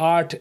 8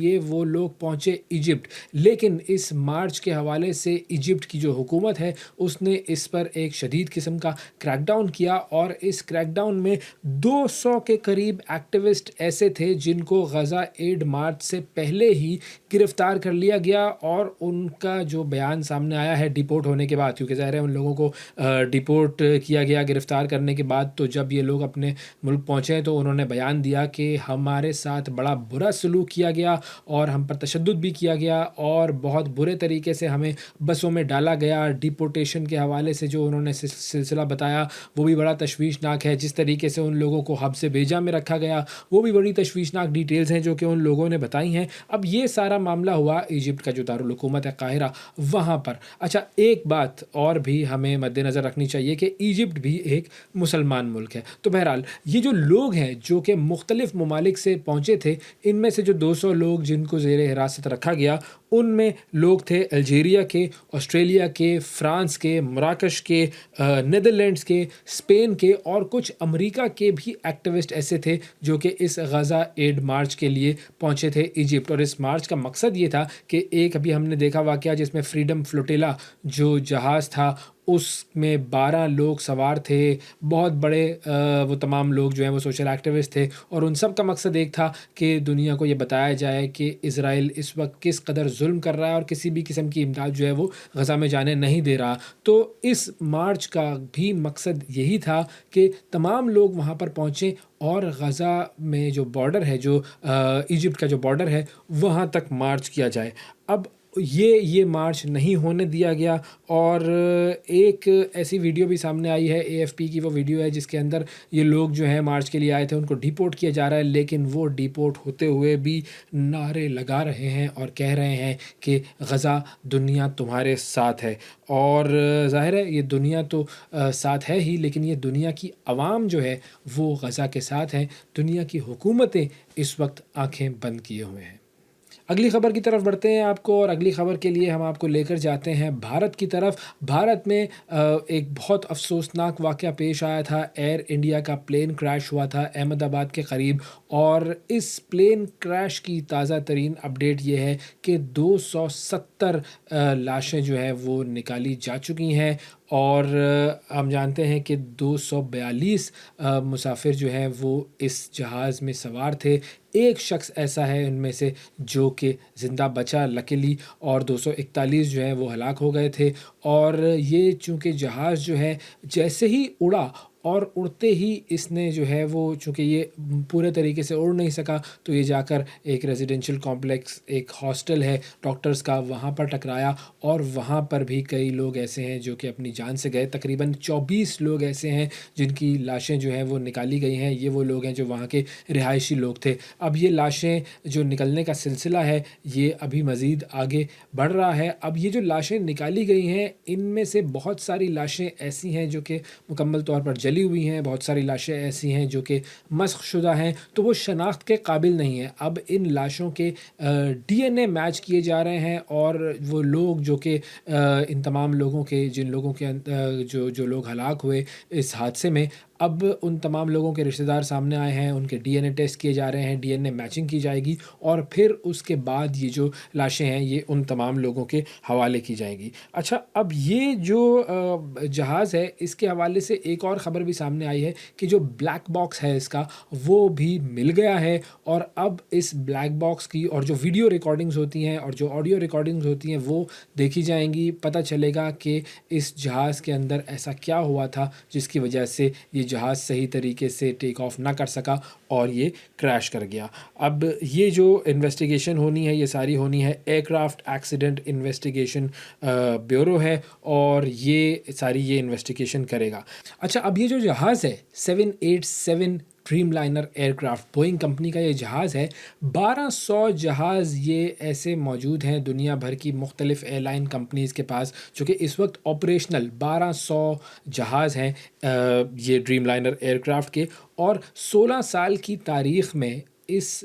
لیے وہ لوگ پہنچے ایجپٹ، لیکن اس مارچ کے حوالے سے ایجپٹ کی جو حکومت ہے اس نے اس پر ایک شدید قسم کا کریک ڈاؤن کیا، اور اس کریک ڈاؤن میں 200 کے قریب ایکٹیوسٹ ایسے تھے جن کو غزہ ایڈ مارچ سے پہلے ہی گرفتار کر لیا گیا، اور ان کا جو بیان سامنے آیا ہے ڈیپورٹ ہونے کے بعد، کیونکہ ظاہر ہے ان لوگوں کو ڈیپورٹ کیا گیا گرفتار کرنے کے بعد، تو جب یہ لوگ اپنے ملک پہنچے تو انہوں نے بیان دیا کہ ہمارے ساتھ بڑا برا سلوک کیا گیا اور ہم پر تشدد بھی کیا گیا اور بہت برے طریقے سے ہمیں بسوں میں ڈالا گیا۔ ڈیپورٹیشن کے حوالے سے جو انہوں نے سلسلہ بتایا وہ بھی بڑا تشویشناک ہے، جس طریقے سے ان لوگوں کو حبس بیجا میں رکھا گیا وہ بھی بڑی تشویشناک ڈیٹیلز ہیں جو کہ ان لوگوں نے بتائی ہیں۔ اب یہ سارا معاملہ ہوا ایجپٹ کا جو دارالحکومت ہے قاہرہ وہاں پر۔ اچھا، ایک بات اور بھی ہمیں مد نظر رکھنی چاہیے کہ ایجپٹ بھی ایک مسلمان ملک ہے، تو بہرحال یہ جو لوگ ہیں جو کہ مختلف ممالک سے پہنچے تھے، ان میں سے جو 200 لوگ جن کو زیر حراست رکھا گیا ان میں لوگ تھے الجیریا کے، آسٹریلیا کے، فرانس کے، مراکش کے، نیدرلینڈز کے، اسپین کے، اور کچھ امریکہ کے بھی ایکٹیوسٹ ایسے تھے جو کہ اس غزہ ایڈ مارچ کے لیے پہنچے تھے ایجپٹ۔ اور اس مارچ کا مقصد یہ تھا کہ ایک ابھی ہم نے دیکھا واقعہ جس میں فریڈم فلوٹیلا جو جہاز تھا اس میں 12 لوگ سوار تھے، بہت بڑے وہ تمام لوگ جو ہیں وہ سوشل ایکٹیوسٹ تھے، اور ان سب کا مقصد ایک تھا کہ دنیا کو یہ بتایا جائے کہ اسرائیل اس وقت کس قدر ظلم کر رہا ہے اور کسی بھی قسم کی امداد جو ہے وہ غزہ میں جانے نہیں دے رہا۔ تو اس مارچ کا بھی مقصد یہی تھا کہ تمام لوگ وہاں پر پہنچیں اور غزہ میں جو بارڈر ہے، جو ایجپٹ کا جو بارڈر ہے، وہاں تک مارچ کیا جائے۔ اب یہ مارچ نہیں ہونے دیا گیا، اور ایک ایسی ویڈیو بھی سامنے آئی ہے، اے ایف پی کی وہ ویڈیو ہے جس کے اندر یہ لوگ جو ہیں مارچ کے لیے آئے تھے ان کو ڈیپورٹ کیا جا رہا ہے، لیکن وہ ڈیپورٹ ہوتے ہوئے بھی نعرے لگا رہے ہیں اور کہہ رہے ہیں کہ غزہ دنیا تمہارے ساتھ ہے۔ اور ظاہر ہے یہ دنیا تو ساتھ ہے ہی، لیکن یہ دنیا کی عوام جو ہے وہ غزہ کے ساتھ ہیں، دنیا کی حکومتیں اس وقت آنکھیں بند کیے ہوئے ہیں۔ اگلی خبر کی طرف بڑھتے ہیں آپ کو، اور اگلی خبر کے لیے ہم آپ کو لے کر جاتے ہیں بھارت کی طرف۔ بھارت میں ایک بہت افسوسناک واقعہ پیش آیا تھا، ایئر انڈیا کا پلین کریش ہوا تھا احمد آباد کے قریب، اور اس پلین کریش کی تازہ ترین اپڈیٹ یہ ہے کہ 270 لاشیں جو ہیں وہ نکالی جا چکی ہیں، اور ہم جانتے ہیں کہ 242 مسافر جو ہیں وہ اس جہاز میں سوار تھے۔ ایک شخص ایسا ہے ان میں سے جو کہ زندہ بچا لکیلی، اور 241 جو ہیں وہ ہلاک ہو گئے تھے۔ اور یہ چونکہ جہاز جو ہے جیسے ہی اڑا، اور اڑتے ہی اس نے جو ہے وہ چونکہ یہ پورے طریقے سے اڑ نہیں سکا تو یہ جا کر ایک ریزیڈینشل کمپلیکس، ایک ہاسٹل ہے ڈاکٹرز کا، وہاں پر ٹکرایا، اور وہاں پر بھی کئی لوگ ایسے ہیں جو کہ اپنی جان سے گئے۔ تقریباً 24 لوگ ایسے ہیں جن کی لاشیں جو ہیں وہ نکالی گئی ہیں، یہ وہ لوگ ہیں جو وہاں کے رہائشی لوگ تھے۔ اب یہ لاشیں جو نکلنے کا سلسلہ ہے یہ ابھی مزید آگے بڑھ رہا ہے۔ اب یہ جو لاشیں نکالی گئی ہیں ان میں سے بہت ساری لاشیں ایسی ہیں جو کہ مکمل طور پر جلی ہوئی ہیں، بہت ساری لاشیں ایسی ہیں جو کہ مسخ شدہ ہیں، تو وہ شناخت کے قابل نہیں ہیں۔ اب ان لاشوں کے ڈی این اے میچ کیے جا رہے ہیں، اور وہ لوگ جو کہ ان تمام لوگوں کے جن لوگوں کے جو لوگ ہلاک ہوئے اس حادثے میں، اب ان تمام لوگوں کے رشتہ دار سامنے آئے ہیں، ان کے ڈی این اے ٹیسٹ کیے جا رہے ہیں، ڈی این اے میچنگ کی جائے گی، اور پھر اس کے بعد یہ جو لاشیں ہیں یہ ان تمام لوگوں کے حوالے کی جائیں گی۔ اچھا، اب یہ جو جہاز ہے اس کے حوالے سے ایک اور خبر بھی سامنے آئی ہے کہ جو بلیک باکس ہے اس کا وہ بھی مل گیا ہے، اور اب اس بلیک باکس کی اور جو ویڈیو ریکارڈنگز ہوتی ہیں اور جو آڈیو ریکارڈنگز ہوتی ہیں وہ دیکھی جائیں گی، پتہ چلے گا کہ اس جہاز کے اندر ایسا کیا ہوا تھا جس کی وجہ سے یہ جہاز صحیح طریقے سے ٹیک آف نہ کر سکا اور یہ کریش کر گیا۔ اب یہ جو انویسٹیگیشن ہونی ہے یہ ساری ہونی ہے aircraft accident investigation bureau ہے، اور یہ ساری یہ انویسٹیگیشن کرے گا۔ اچھا، اب یہ جو جہاز ہے 787 Dreamliner aircraft, Boeing company کا یہ جہاز ہے، 1200 جہاز یہ ایسے موجود ہیں دنیا بھر کی مختلف ایئر لائن کمپنیز کے پاس جو کہ اس وقت آپریشنل 1200 جہاز ہیں یہ ڈریم لائنر ایئر کرافٹ کے، اور 16 سال کی تاریخ میں اس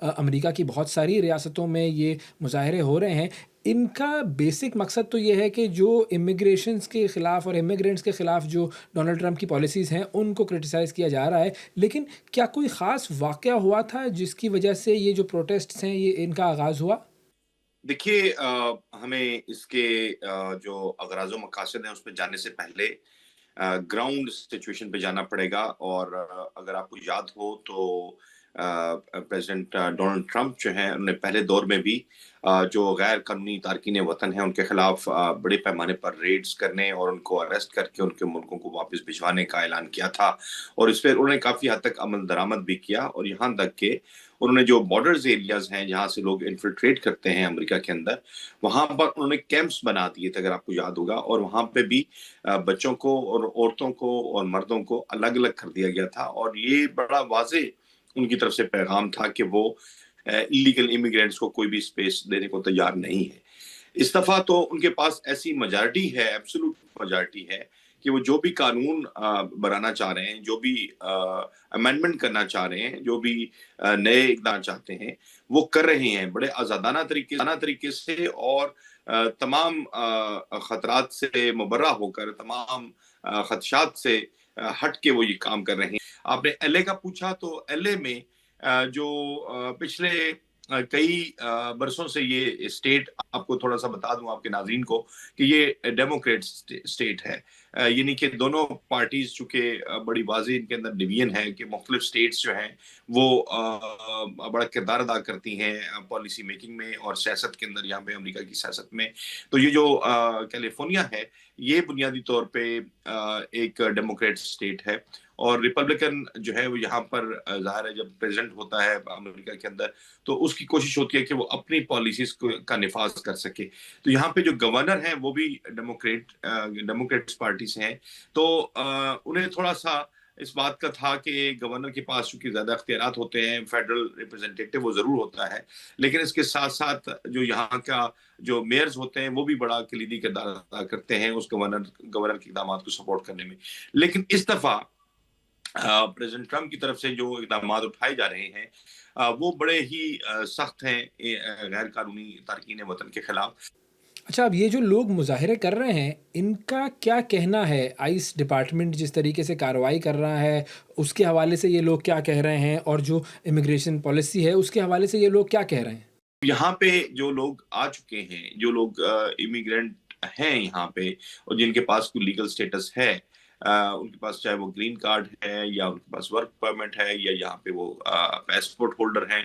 امریکہ کی بہت ساری ریاستوں میں یہ مظاہرے ہو رہے ہیں، ان کا بیسک مقصد تو یہ ہے کہ جو امیگریشنس کے خلاف اور امیگرینٹس کے خلاف جو ڈونلڈ ٹرمپ کی پالیسیز ہیں ان کو کرٹیسائز کیا جا رہا ہے. لیکن کیا کوئی خاص واقعہ ہوا تھا جس کی وجہ سے یہ جو پروٹیسٹس ہیں یہ ان کا آغاز ہوا؟ دیکھیے ہمیں اس کے جو اغراض و مقاصد ہیں اس پہ جانے سے پہلے گراؤنڈ سچویشن پہ جانا پڑے گا. اور اگر آپ کو یاد ہو تو پریزیڈنٹ ڈونلڈ ٹرمپ جو ہیں انہوں نے پہلے دور میں بھی جو غیر قانونی تارکین وطن ہیں ان کے خلاف بڑے پیمانے پر ریڈز کرنے اور ان کو اریسٹ کر کے ان کے ملکوں کو واپس بھجوانے کا اعلان کیا تھا. اور اس پہ انہوں نے کافی حد تک عمل درآمد بھی کیا، اور یہاں تک کہ انہوں نے جو بارڈرز ایریاز ہیں جہاں سے لوگ انفلٹریٹ کرتے ہیں امریکہ کے اندر، وہاں پر انہوں نے کیمپس بنا دیے تھے اگر آپ کو یاد ہوگا، اور وہاں پہ بھی بچوں کو اور عورتوں کو اور مردوں کو الگ الگ کر دیا گیا تھا. اور یہ بڑا واضح ان کی طرف سے پیغام تھا کہ وہ ایلیگل امیگرینٹس کو کوئی بھی اسپیس دینے کو تیار نہیں ہے. اس دفعہ تو ان کے پاس ایسی میجارٹی ہے، ایبسولوٹ میجارٹی ہے، کہ وہ جو بھی قانون بنانا چاہ رہے ہیں، جو بھی امینڈمنٹ کرنا چاہ رہے ہیں، جو بھی نئے اقدام چاہتے ہیں وہ کر رہے ہیں بڑے آزادانہ طریقے سے، اور تمام خطرات سے مبرہ ہو کر، تمام خدشات سے ہٹ کے وہ یہ کام کر رہے ہیں. آپ نے ایل اے کا پوچھا، تو ایل اے میں جو پچھلے کئی برسوں سے یہ اسٹیٹ، آپ کو تھوڑا سا بتا دوں آپ کے ناظرین کو کہ یہ ڈیموکریٹ اسٹیٹ ہے. یعنی کہ دونوں پارٹیز چونکہ بڑی واضح ان کے اندر ڈویژن ہے کہ مختلف اسٹیٹس جو ہیں وہ بڑا کردار ادا کرتی ہیں پالیسی میکنگ میں اور سیاست کے اندر، یہاں پہ امریکہ کی سیاست میں. تو یہ جو کیلیفورنیا ہے یہ بنیادی طور پہ ایک ڈیموکریٹ اسٹیٹ ہے، اور ریپبلکن جو ہے وہ یہاں پر ظاہر ہے جب پریزیڈنٹ ہوتا ہے امریکہ کے اندر تو اس کی کوشش ہوتی ہے کہ وہ اپنی پالیسیز کا نفاذ کر سکے. تو یہاں پہ جو گورنر ہیں وہ بھی ڈیموکریٹس پارٹی سے ہیں، تو انہیں تھوڑا سا اس بات کا تھا کہ گورنر کے پاس چونکہ زیادہ اختیارات ہوتے ہیں، فیڈرل ریپرزینٹیٹو وہ ضرور ہوتا ہے، لیکن اس کے ساتھ ساتھ جو یہاں کا جو میئرز ہوتے ہیں وہ بھی بڑا کلیدی کردار ادا کرتے ہیں اس گورنر کے اقدامات کو سپورٹ کرنے میں. لیکن اس دفعہ پریزیڈنٹ ٹرمپ کی طرف سے جو اقدامات اٹھائے جا رہے ہیں وہ بڑے ہی سخت ہیں غیر قانونی تارکین وطن کے خلاف. اچھا، اب یہ جو لوگ مظاہرے کر رہے ہیں ان کا کیا کہنا ہے؟ آئس ڈپارٹمنٹ جس طریقے سے کارروائی کر رہا ہے اس کے حوالے سے یہ لوگ کیا کہہ رہے ہیں، اور جو امیگریشن پالیسی ہے اس کے حوالے سے یہ لوگ کیا کہہ رہے ہیں؟ یہاں پہ جو لوگ آ چکے ہیں، جو لوگ امیگرینٹ ہیں یہاں پہ اور جن کے پاس کوئی لیگل سٹیٹس ہے، ان کے پاس چاہے وہ گرین کارڈ ہے یا ان کے پاس ورک پرمٹ ہے یا یہاں پہ وہ پاسپورٹ ہولڈر ہیں،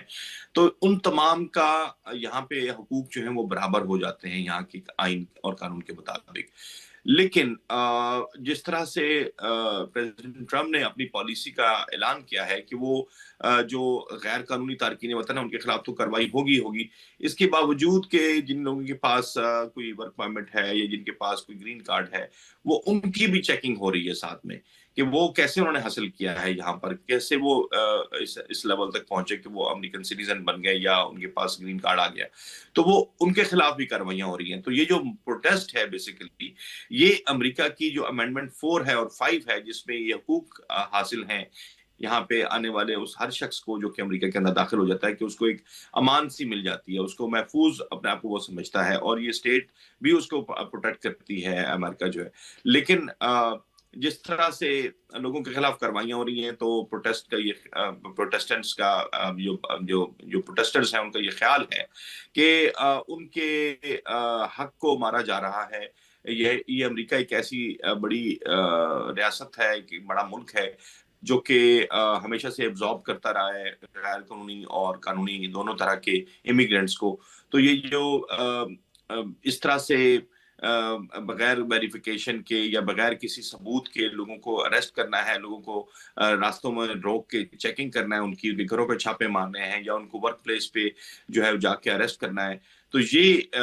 تو ان تمام کا یہاں پہ حقوق جو ہیں وہ برابر ہو جاتے ہیں یہاں کے آئین اور قانون کے مطابق. لیکن جس طرح سے پریزیڈنٹ ٹرمپ نے اپنی پالیسی کا اعلان کیا ہے کہ وہ جو غیر قانونی تارکین وطن ہیں ان کے خلاف تو کارروائی ہوگی، اس کے باوجود کہ جن لوگوں کے پاس کوئی ورک پرمٹ ہے یا جن کے پاس کوئی گرین کارڈ ہے وہ ان کی بھی چیکنگ ہو رہی ہے ساتھ میں، کہ وہ کیسے انہوں نے حاصل کیا ہے یہاں پر، کیسے وہ اس لیول تک پہنچے کہ وہ امریکن سٹیزن بن گئے یا ان کے پاس گرین کارڈ آ گیا. تو وہ ان کے خلاف بھی کاروائیاں ہو رہی ہیں. تو یہ جو پروٹیسٹ ہے بیسیکلی یہ امریکہ کی جو امینڈمنٹ 4 ہے اور 5 ہے جس میں یہ حقوق حاصل ہیں یہاں پہ آنے والے اس ہر شخص کو جو کہ امریکہ کے اندر داخل ہو جاتا ہے، کہ اس کو ایک امان سی مل جاتی ہے، اس کو محفوظ اپنے آپ کو وہ سمجھتا ہے، اور یہ اسٹیٹ بھی اس کو پروٹیکٹ کرتی ہے امریکہ جو ہے. لیکن جس طرح سے لوگوں کے خلاف کاروائیاں ہو رہی ہیں تو پروٹیسٹ کا یہ پروٹیسٹنٹس کا جو پروٹیسٹرز ہیں ان کا یہ خیال ہے کہ ان کے حق کو مارا جا رہا ہے. یہ امریکہ ایک ایسی بڑی ریاست ہے، ایک بڑا ملک ہے جو کہ ہمیشہ سے ایبزارب کرتا رہا ہے غیر قانونی اور قانونی دونوں طرح کے امیگرینٹس کو. تو یہ جو اس طرح سے بغیر ویریفیکیشن کے یا بغیر کسی ثبوت کے لوگوں کو اریسٹ کرنا ہے، لوگوں کو راستوں میں روک کے چیکنگ کرنا ہے، ان کی گھروں پہ چھاپے مارنے ہیں یا ان کو ورک پلیس پہ جو ہے جا کے اریسٹ کرنا ہے، تو یہ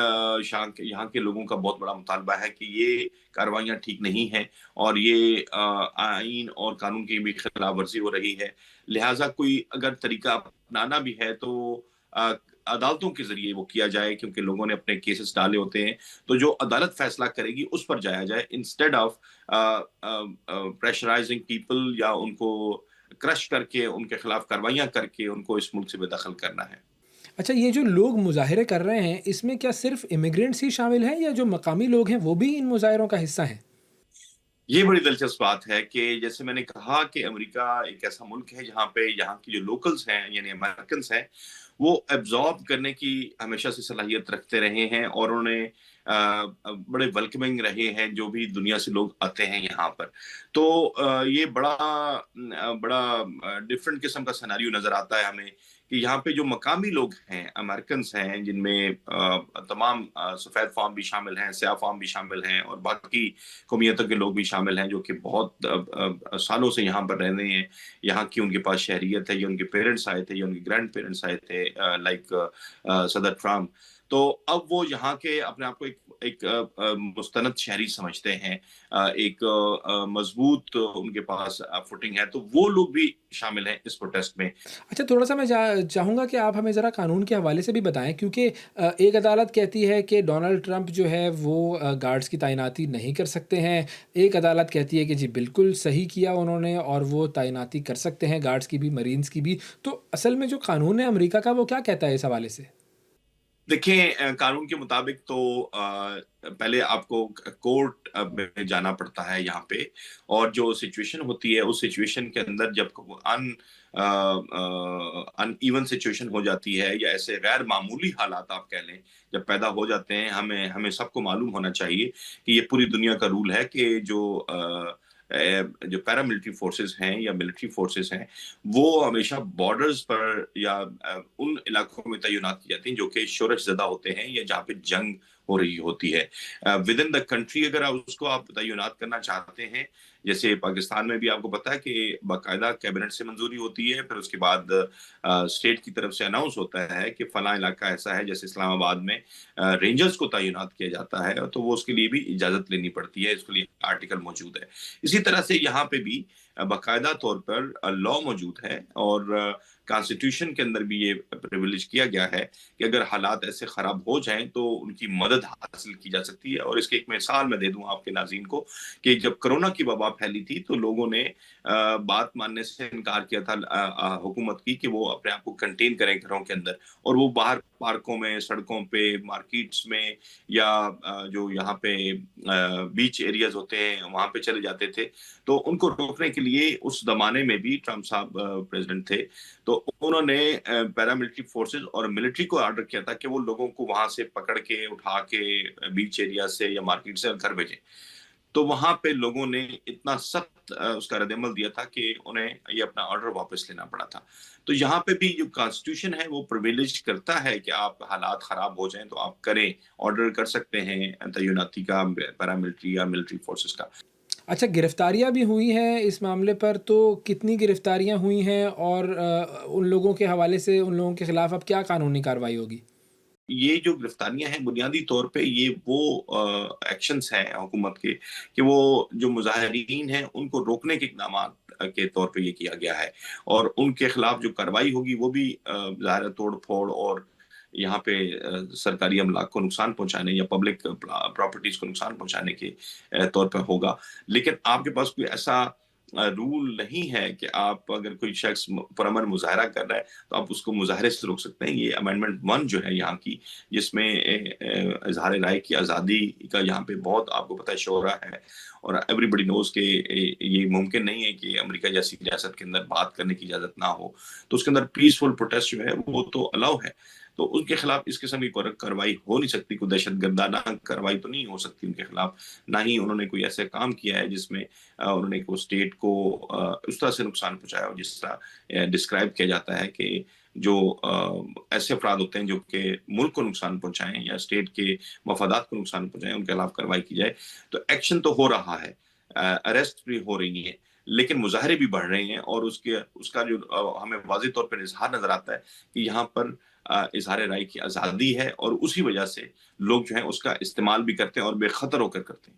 یہاں کے لوگوں کا بہت بڑا مطالبہ ہے کہ یہ کاروائیاں ٹھیک نہیں ہیں اور یہ آئین اور قانون کی بھی خلاف ورزی ہو رہی ہے. لہٰذا کوئی اگر طریقہ اپنانا بھی ہے تو عدالتوں کے ذریعے وہ کیا جائے، کیونکہ لوگوں نے اپنے کیسز ڈالے ہوتے ہیں، تو جو عدالت فیصلہ کرے گی اس پر جایا جائے، انسٹیڈ آف پریشرائزنگ پیپل یا ان کو کرش کر کے ان کے خلاف کارروائیاں کر کے ان کو اس ملک سے بے دخل کرنا ہے۔ اچھا، یہ جو لوگ مظاہرے کر رہے ہیں اس میں کیا صرف امیگرینٹس ہی شامل ہیں یا جو مقامی لوگ ہیں وہ بھی ان مظاہروں کا حصہ ہیں؟ یہ بڑی دلچسپ بات ہے کہ جیسے میں نے کہا کہ امریکہ ایک ایسا ملک ہے جہاں پہ یہاں کی جو لوکلز ہیں یعنی امریکنز ہیں وہ ایبزارب کرنے کی ہمیشہ سے صلاحیت رکھتے رہے ہیں، اور انہیں بڑے ویلکمنگ رہے ہیں جو بھی دنیا سے لوگ آتے ہیں یہاں پر۔ تو یہ بڑا ڈفرینٹ قسم کا سیناریو نظر آتا ہے ہمیں کہ یہاں پہ جو مقامی لوگ ہیں امریکنز ہیں، جن میں تمام سفید فام بھی شامل ہیں، سیاہ فام بھی شامل ہیں، اور باقی قومیتوں کے لوگ بھی شامل ہیں جو کہ بہت سالوں سے یہاں پر رہ رہے ہیں، یہاں کی ان کے پاس شہریت ہے، یا ان کے پیرنٹس آئے تھے یا ان کے گرینڈ پیرنٹس آئے تھے، لائک صدر ٹرمپ۔ تو اب وہ یہاں کے اپنے آپ کو ایک مستند شہری سمجھتے ہیں، ایک مضبوط ان کے پاس فوٹنگ ہے، تو وہ لوگ بھی شامل ہیں اس پروٹیسٹ میں۔ اچھا، تھوڑا سا میں چاہوں گا کہ آپ ہمیں ذرا قانون کے حوالے سے بھی بتائیں، کیونکہ ایک عدالت کہتی ہے کہ ڈونلڈ ٹرمپ جو ہے وہ گارڈز کی تعیناتی نہیں کر سکتے ہیں، ایک عدالت کہتی ہے کہ جی بالکل صحیح کیا انہوں نے اور وہ تعیناتی کر سکتے ہیں گارڈز کی بھی، مرینز کی بھی۔ تو اصل میں جو قانون ہے امریکہ کا وہ کیا کہتا ہے اس حوالے سے؟ دیکھیں، قانون کے مطابق تو پہلے آپ کو کورٹ میں جانا پڑتا ہے یہاں پہ، اور جو سچویشن ہوتی ہے اس سچویشن کے اندر جب ان ایون سچویشن ہو جاتی ہے یا ایسے غیر معمولی حالات آپ کہہ لیں جب پیدا ہو جاتے ہیں، ہمیں سب کو معلوم ہونا چاہیے کہ یہ پوری دنیا کا رول ہے کہ جو پیراملٹری فورسز ہیں یا ملٹری فورسز ہیں وہ ہمیشہ بارڈرز پر یا ان علاقوں میں تعینات کی جاتی ہیں جو کہ شورش زدہ ہوتے ہیں یا جہاں پہ جنگ ہو رہی ہوتی ہے۔ ود ان دا کنٹری اگر اس کو آپ تعینات کرنا چاہتے ہیں، جیسے پاکستان میں بھی آپ کو پتا ہے کہ باقاعدہ کیبنٹ سے منظوری ہوتی ہے، پھر اس کے بعد اسٹیٹ کی طرف سے اناؤنس ہوتا ہے کہ فلاں علاقہ ایسا ہے، جیسے اسلام آباد میں رینجرز کو تعینات کیا جاتا ہے، تو وہ اس کے لیے بھی اجازت لینی پڑتی ہے، اس کے لیے آرٹیکل موجود ہے۔ اسی طرح سے یہاں پہ بھی باقاعدہ طور پر لا موجود ہے، اور کانسٹیٹیوشن کے اندر بھی یہ پریویلیج کیا گیا ہے کہ اگر حالات ایسے خراب ہو جائیں تو ان کی مدد حاصل کی جا سکتی ہے۔ اور اس کی ایک مثال میں دے دوں آپ کے ناظرین کو کہ جب کرونا کی وبا پھیلی تھی تو لوگوں نے بات ماننے سے انکار کیا تھا حکومت کی کہ وہ اپنے آپ کو کنٹین کریں گھروں کے اندر، اور وہ باہر پارکوں میں، سڑکوں پہ، مارکیٹس میں، یا جو یہاں پہ بیچ ایریاز ہوتے ہیں وہاں پہ چلے جاتے تھے۔ تو ان کو روکنے کے لیے اس زمانے میں بھی ٹرمپ صاحب پریزیڈنٹ تھے، تو انہوں نے پیراملٹری فورسز اور ملٹری کو آرڈر کیا تھا کہ وہ لوگوں کو وہاں سے پکڑ کے اٹھا کے بیچ ایریا سے یا مارکیٹ سے گھر بھیجیں۔ تو وہاں پہ لوگوں نے اتنا سخت اس کا رد عمل دیا تھا کہ انہیں یہ اپنا آرڈر واپس لینا پڑا تھا۔ تو یہاں پہ بھی جو کانسٹیٹیوشن ہے وہ پرویلیج کرتا ہے کہ آپ حالات خراب ہو جائیں تو آپ کریں، آرڈر کر سکتے ہیں تعیناتی کا، پیراملٹری یا ملٹری فورسز کا۔ اچھا، گرفتاریاں بھی ہوئی ہیں اس معاملے پر، تو کتنی گرفتاریاں ہوئی ہیں اور ان لوگوں کے حوالے سے ان لوگوں کے خلاف اب کیا قانونی کارروائی ہوگی؟ یہ جو گرفتاریاں ہیں بنیادی طور پہ یہ وہ ایکشنز ہیں حکومت کے کہ وہ جو مظاہرین ہیں ان کو روکنے کے اقدامات کے طور پہ یہ کیا گیا ہے، اور ان کے خلاف جو کارروائی ہوگی وہ بھی ظاہر توڑ پھوڑ اور یہاں پہ سرکاری املاک کو نقصان پہنچانے یا پبلک پراپرٹیز کو نقصان پہنچانے کے طور پہ ہوگا۔ لیکن آپ کے پاس کوئی ایسا رول نہیں ہے کہ آپ اگر کوئی شخص پرامن مظاہرہ کر رہا ہے تو آپ اس کو مظاہرے سے روک سکتے ہیں۔ یہ امینڈمنٹ 1 جو ہے یہاں کی، جس میں اظہار رائے کی آزادی کا یہاں پہ بہت آپ کو پتہ ہے شعرہ ہے، اور ایوری بڈی نوز کہ یہ ممکن نہیں ہے کہ امریکہ جیسی ریاست کے اندر بات کرنے کی اجازت نہ ہو، تو اس کے اندر پیسفل پروٹیسٹ جو ہے وہ تو الاؤ ہے۔ تو ان کے خلاف اس قسم کی کارروائی ہو نہیں سکتی، کوئی دہشت گردانہ کارروائی تو نہیں ہو سکتی ان کے خلاف، نہ ہی انہوں نے کوئی ایسا کام کیا ہے جس میں انہوں نے اسٹیٹ کو اس طرح سے نقصان پہنچایا جس طرح ڈسکرائب کیا جاتا ہے کہ جو ایسے افراد ہوتے ہیں جو کہ ملک کو نقصان پہنچائیں یا اسٹیٹ کے مفادات کو نقصان پہنچائیں، ان کے خلاف کارروائی کی جائے۔ تو ایکشن تو ہو رہا ہے، اریسٹ بھی ہو رہی ہیں، لیکن مظاہرے بھی بڑھ رہے ہیں، اور اس کا جو ہمیں واضح طور پر اظہار نظر آتا ہے کہ یہاں پر اظہار رائے کی آزادی ہے، اور اسی وجہ سے لوگ جو ہیں اس کا استعمال بھی کرتے ہیں اور بے خطر ہو کر کرتے ہیں۔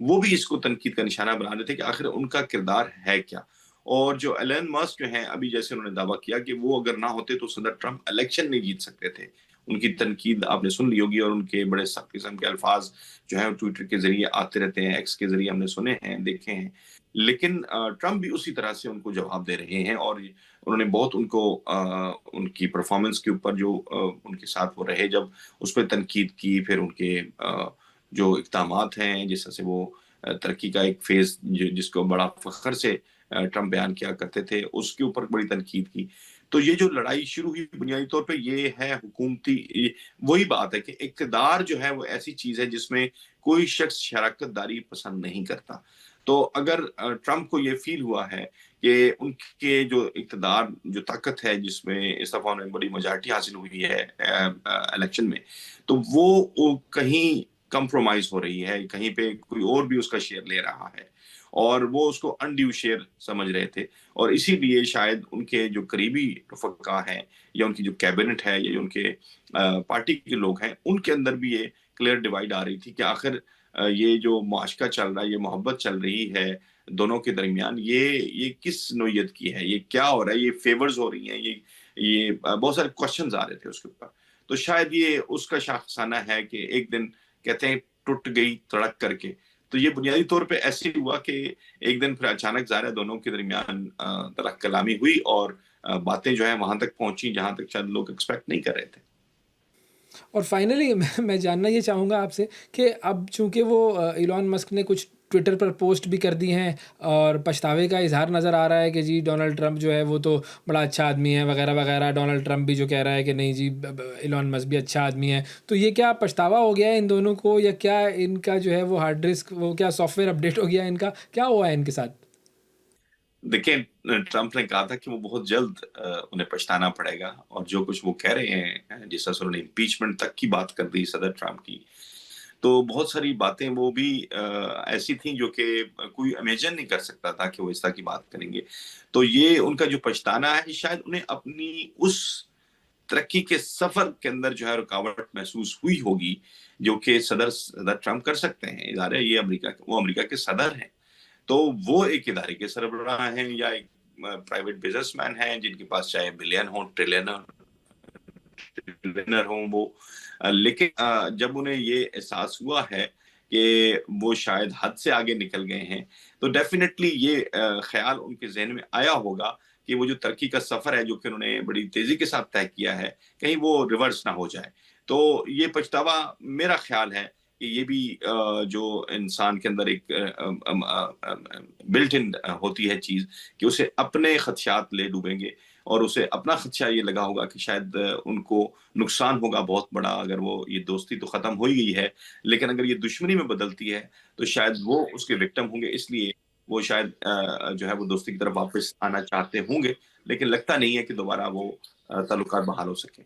وہ بھی اس کو تنقید کا نشانہ بنا رہے تھے کہ آخر ان کا کردار ہے کیا. اور جو ایلن مسک جو ہیں ابھی جیسے انہوں نے دعویٰ کیا کہ وہ اگر نہ ہوتے تو صدر ٹرمپ الیکشن نہیں جیت سکتے تھے. ان کی تنقید آپ نے سن لی ہوگی اور ان کے بڑے سخت قسم کے الفاظ جو ہیں ٹویٹر کے ذریعے آتے رہتے ہیں, ایکس کے ذریعے ہم نے سنے ہیں, دیکھے ہیں. لیکن ٹرمپ بھی اسی طرح سے ان کو جواب دے رہے ہیں اور انہوں نے بہت ان کو ان کی پرفارمنس کے اوپر جو ان کے ساتھ وہ رہے جب اس پہ تنقید کی, پھر ان کے جو اقدامات ہیں جس طرح سے وہ ترقی کا ایک فیز جس کو بڑا فخر سے ٹرمپ بیان کیا کرتے تھے اس کے اوپر بڑی تنقید کی. تو یہ جو لڑائی شروع ہوئی بنیادی طور پہ یہ ہے حکومتی, وہی بات ہے کہ اقتدار جو ہے وہ ایسی چیز ہے جس میں کوئی شخص شراکت داری پسند نہیں کرتا. تو اگر ٹرمپ کو یہ فیل ہوا ہے کہ ان کے جو اقتدار جو طاقت ہے جس میں اس دفعہ انہیں بڑی میجارٹی حاصل ہوئی ہے الیکشن میں, تو وہ کہیں کمپرومائز ہو رہی ہے, کہیں پہ کوئی اور بھی اس کا شیئر لے رہا ہے اور وہ اس کو انڈیو شیئر سمجھ رہے تھے. اور اسی لیے شاید ان کے جو قریبی رفقا ہیں یا ان کی جو کیبنٹ ہے یا ان کے پارٹی کے لوگ ہیں ان کے اندر بھی یہ کلیئر ڈیوائڈ آ رہی تھی کہ آخر یہ جو معاشقہ چل رہا ہے, یہ محبت چل رہی ہے دونوں کے درمیان, یہ کس نوعیت کی ہے, یہ کیا ہو رہا ہے, یہ فیورز ہو رہی ہیں, یہ بہت سارے کوشچنز آ رہے تھے اس کے اوپر. تو شاید یہ اس کا شاخسانہ ہے کہ ایک دن کہتے ہیں ٹوٹ گئی تڑک کر کے. تو یہ بنیادی طور پہ ایسے ہوا کہ ایک دن پھر اچانک ظاہر دونوں کے درمیان تلق کلامی ہوئی اور باتیں جو ہیں وہاں تک پہنچی جہاں تک شاید لوگ ایکسپیکٹ نہیں کر رہے تھے. اور فائنلی میں جاننا یہ چاہوں گا آپ سے کہ اب چونکہ وہ ایلون مسک نے کچھ ٹویٹر پر پوسٹ بھی کر دی ہیں اور پچھتاوے کا اظہار نظر آ رہا ہے کہ جی ڈونلڈ ٹرمپ جو ہے وہ تو بڑا اچھا آدمی ہے وغیرہ وغیرہ, ڈونلڈ ٹرمپ بھی جو کہہ رہا ہے کہ نہیں جی ایلون مسک بھی اچھا آدمی ہے. تو یہ کیا پچھتاوا ہو گیا ہے ان دونوں کو, یا کیا ان کا جو ہے وہ ہارڈ ڈسک وہ کیا سافٹ ویئر اپڈیٹ ہو گیا ہے, ان کا کیا ہوا ہے ان کے ساتھ؟ دیکھیں ٹرمپ نے کہا تھا کہ وہ بہت جلد انہیں پچھتانا پڑے گا, اور جو کچھ وہ کہہ رہے ہیں جس طرح سے انہوں نے امپیچمنٹ تک کی بات کر دی صدر ٹرمپ کی, تو بہت ساری باتیں وہ بھی ایسی تھیں جو کہ کوئی امیجن نہیں کر سکتا تھا کہ وہ اس طرح کی بات کریں گے. تو یہ ان کا جو پچھتانا ہے شاید انہیں اپنی اس ترقی کے سفر کے اندر جو ہے رکاوٹ محسوس ہوئی ہوگی جو کہ صدر ٹرمپ کر سکتے ہیں. ادارے یہ وہ امریکہ کے صدر ہیں, تو وہ ایک ادارے کے سربراہ ہیں یا ایک پرائیویٹ بزنس مین ہیں جن کے پاس چاہے بلین ہوں ٹریلینر ہوں وہ, لیکن جب انہیں یہ احساس ہوا ہے کہ وہ شاید حد سے آگے نکل گئے ہیں تو ڈیفینیٹلی یہ خیال ان کے ذہن میں آیا ہوگا کہ وہ جو ترقی کا سفر ہے جو کہ انہوں نے بڑی تیزی کے ساتھ طے کیا ہے کہیں وہ ریورس نہ ہو جائے. تو یہ پچھتاوا میرا خیال ہے کہ یہ بھی جو انسان کے اندر ایک بلٹ ان ہوتی ہے چیز کہ اسے اپنے خدشات لے ڈوبیں گے, اور اسے اپنا خدشہ یہ لگا ہوگا کہ شاید ان کو نقصان ہوگا بہت بڑا اگر وہ یہ دوستی تو ختم ہو ہی گئی ہے لیکن اگر یہ دشمنی میں بدلتی ہے تو شاید وہ اس کے وکٹم ہوں گے, اس لیے وہ شاید جو ہے وہ دوستی کی طرف واپس آنا چاہتے ہوں گے, لیکن لگتا نہیں ہے کہ دوبارہ وہ تعلقات بحال ہو سکیں.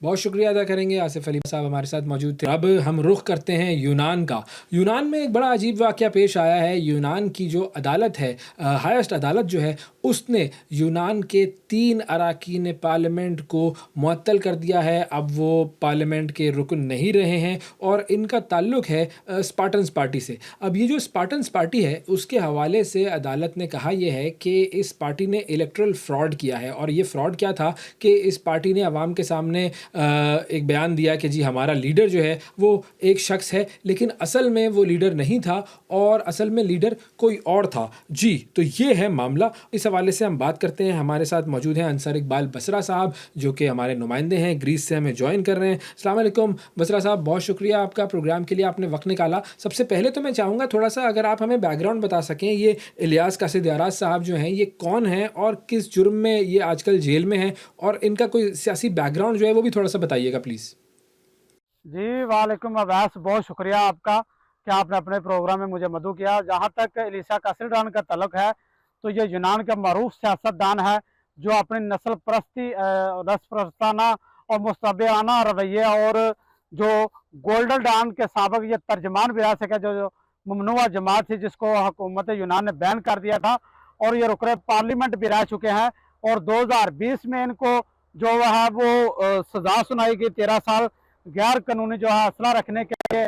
بہت شکریہ ادا کریں گے آصف علی صاحب ہمارے ساتھ موجود تھے. اب ہم رخ کرتے ہیں یونان کا. یونان میں ایک بڑا عجیب واقعہ پیش آیا ہے. یونان کی جو عدالت ہے, ہائیسٹ عدالت جو ہے, اس نے یونان کے 3 اراکین پارلیمنٹ کو معطل کر دیا ہے. اب وہ پارلیمنٹ کے رکن نہیں رہے ہیں اور ان کا تعلق ہے اسپارٹنس پارٹی سے. اب یہ جو اسپارٹنس پارٹی ہے اس کے حوالے سے عدالت نے کہا یہ ہے کہ اس پارٹی نے الیکٹرل فراڈ کیا ہے. اور یہ فراڈ کیا تھا کہ اس پارٹی نے عوام کے سامنے ایک بیان دیا کہ جی ہمارا لیڈر جو ہے وہ ایک شخص ہے, لیکن اصل میں وہ لیڈر نہیں تھا اور اصل میں لیڈر کوئی اور تھا. جی تو یہ ہے معاملہ. اس حوالے سے ہم بات کرتے ہیں. ہمارے ساتھ موجود ہیں انصر اقبال بصرہ صاحب جو کہ ہمارے نمائندے ہیں, گریس سے ہمیں جوائن کر رہے ہیں. السلام علیکم بصرہ صاحب, بہت شکریہ آپ کا پروگرام کے لیے آپ نے وقت نکالا. سب سے پہلے تو میں چاہوں گا تھوڑا سا اگر آپ ہمیں بیک گراؤنڈ بتا سکیں, یہ الیاس قاصد یاراز صاحب جو ہیں یہ کون ہیں اور کس جرم میں یہ آج کل جیل میں ہیں, اور ان کا کوئی سیاسی بیک گراؤنڈ جو ہے وہ بھی تھوڑا سا بتائیے گا پلیز. جی وعلیکم عباس, بہت شکریہ آپ کا کہ آپ نے اپنے پروگرام میں مجھے مدعو کیا. جہاں تک الیسا قاصد کا تعلق ہے تو یہ یونان کا معروف سیاستدان ہے جو اپنی نسل پرستانہ اور مستبدانہ رویے اور جو گولڈن ڈان کے سابق یہ ترجمان بھی رہ سکے جو ممنوعہ جماعت تھی جس کو حکومت یونان نے بین کر دیا تھا, اور یہ رکن پارلیمنٹ بھی رہ چکے ہیں. اور 2020 میں ان کو جو ہے وہ سزا سنائی گئی 13 سال غیر قانونی جو ہے اسلحہ رکھنے کے لیے